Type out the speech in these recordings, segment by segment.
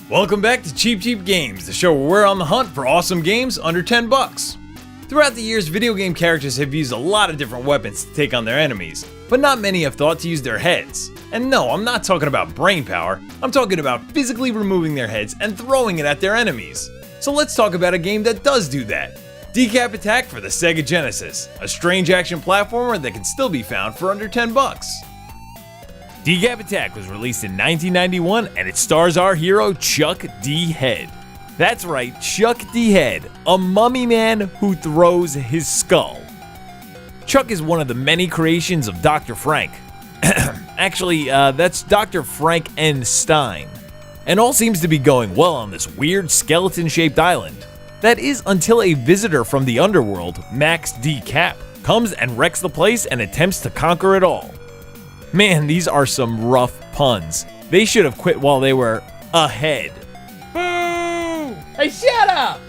Welcome back to Cheap Games, the show where we're on the hunt for awesome games under 10 bucks. Throughout the years, video game characters have used a lot of different weapons to take on their enemies, but not many have thought to use their heads. And no, I'm not talking about brain power, I'm talking about physically removing their heads and throwing it at their enemies. So let's talk about a game that does do that. DECAP Attack for the Sega Genesis, a strange action platformer that can still be found for under 10 bucks. DECAP Attack was released in 1991 and it stars our hero Chuck D. Head. That's right, Chuck D. Head, a mummy man who throws his skull. Chuck is one of the many creations of Dr. Frank. Actually, that's Dr. Frank N. Stein. And all seems to be going well on this weird skeleton-shaped island. That is until a visitor from the underworld, Max DECAP, comes and wrecks the place and attempts to conquer it all. Man, these are some rough puns. They should have quit while they were ahead. Boo! Hey, shut up!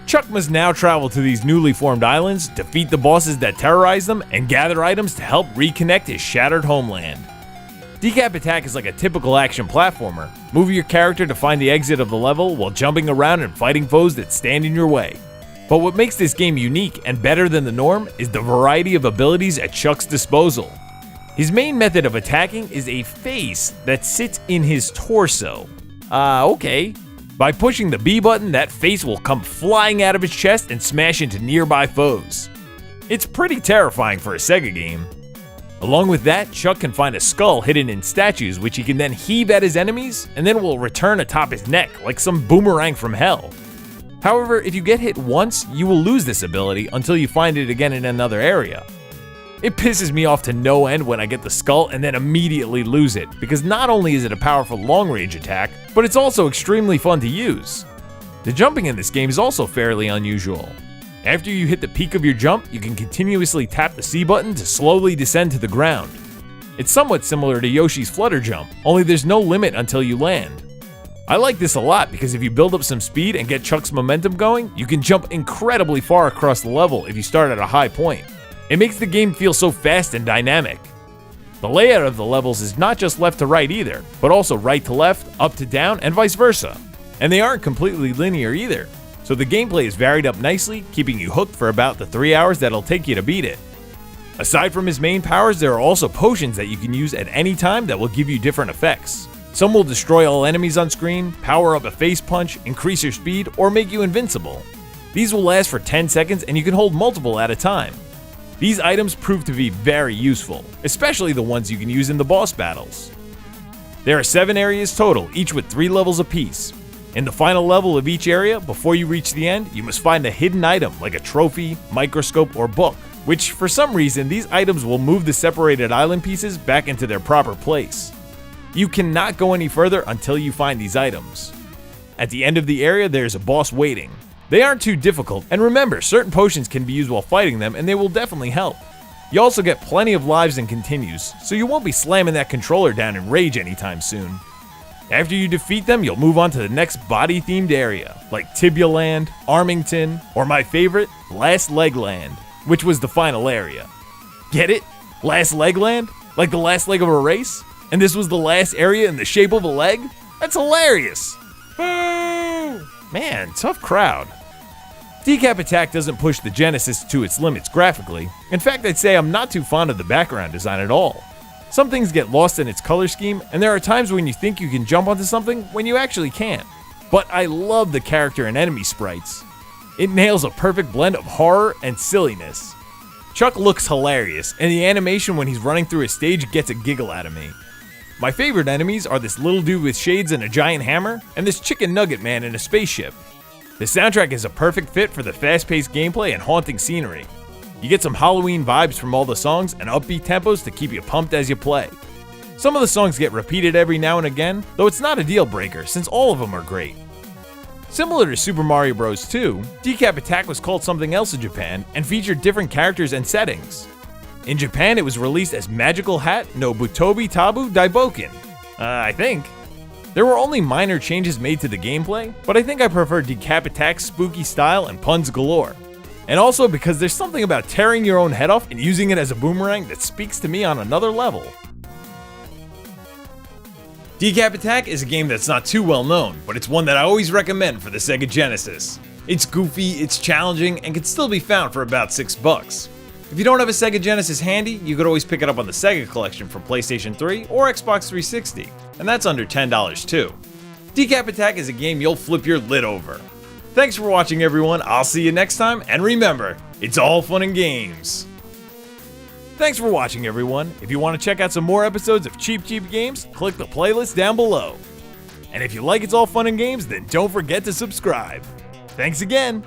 Chuck must now travel to these newly formed islands, defeat the bosses that terrorize them, and gather items to help reconnect his shattered homeland. DECAP Attack is like a typical action platformer. Move your character to find the exit of the level while jumping around and fighting foes that stand in your way. But what makes this game unique and better than the norm is the variety of abilities at Chuck's disposal. His main method of attacking is a face that sits in his torso. Okay. By pushing the B button, that face will come flying out of his chest and smash into nearby foes. It's pretty terrifying for a Sega game. Along with that, Chuck can find a skull hidden in statues which he can then heave at his enemies and then will return atop his neck like some boomerang from hell. However, if you get hit once, you will lose this ability until you find it again in another area. It pisses me off to no end when I get the skull and then immediately lose it, because not only is it a powerful long-range attack, but it's also extremely fun to use. The jumping in this game is also fairly unusual. After you hit the peak of your jump, you can continuously tap the C button to slowly descend to the ground. It's somewhat similar to Yoshi's flutter jump, only there's no limit until you land. I like this a lot because if you build up some speed and get Chuck's momentum going, you can jump incredibly far across the level if you start at a high point. It makes the game feel so fast and dynamic. The layout of the levels is not just left to right either, but also right to left, up to down, and vice versa. And they aren't completely linear either, so the gameplay is varied up nicely, keeping you hooked for about the 3 hours that'll take you to beat it. Aside from his main powers, there are also potions that you can use at any time that will give you different effects. Some will destroy all enemies on screen, power up a face punch, increase your speed, or make you invincible. These will last for 10 seconds and you can hold multiple at a time. These items prove to be very useful, especially the ones you can use in the boss battles. There are 7 areas total, each with 3 levels apiece. In the final level of each area, before you reach the end, you must find a hidden item like a trophy, microscope, or book, which for some reason these items will move the separated island pieces back into their proper place. You cannot go any further until you find these items. At the end of the area, there's a boss waiting. They aren't too difficult, and remember, certain potions can be used while fighting them and they will definitely help. You also get plenty of lives and continues, so you won't be slamming that controller down in rage anytime soon. After you defeat them, you'll move on to the next body-themed area, like Tibia Land, Armington, or my favorite, Last Leg Land, which was the final area. Get it? Last Leg Land? Like the last leg of a race? And this was the last area in the shape of a leg? That's hilarious! Boo! Man, tough crowd. DECAP Attack doesn't push the Genesis to its limits graphically. In fact, I'd say I'm not too fond of the background design at all. Some things get lost in its color scheme, and there are times when you think you can jump onto something when you actually can't. But I love the character and enemy sprites. It nails a perfect blend of horror and silliness. Chuck looks hilarious, and the animation when he's running through a stage gets a giggle out of me. My favorite enemies are this little dude with shades and a giant hammer, and this chicken nugget man in a spaceship. The soundtrack is a perfect fit for the fast-paced gameplay and haunting scenery. You get some Halloween vibes from all the songs and upbeat tempos to keep you pumped as you play. Some of the songs get repeated every now and again, though it's not a deal breaker since all of them are great. Similar to Super Mario Bros. 2, DECAP Attack was called something else in Japan and featured different characters and settings. In Japan, it was released as Magical Hat no Butobi Tabu Daiboken. I think. There were only minor changes made to the gameplay, but I think I prefer DECAP Attack's spooky style and puns galore. And also because there's something about tearing your own head off and using it as a boomerang that speaks to me on another level. DECAP Attack is a game that's not too well known, but it's one that I always recommend for the Sega Genesis. It's goofy, it's challenging, and can still be found for about $6. If you don't have a Sega Genesis handy, you could always pick it up on the Sega Collection from PlayStation 3 or Xbox 360, and that's under $10 too. DECAP Attack is a game you'll flip your lid over. Thanks for watching everyone, I'll see you next time, and remember, it's all fun and games. Thanks for watching everyone. If you want to check out some more episodes of Cheap Games, click the playlist down below. And if you like It's All Fun and Games, then don't forget to subscribe. Thanks again.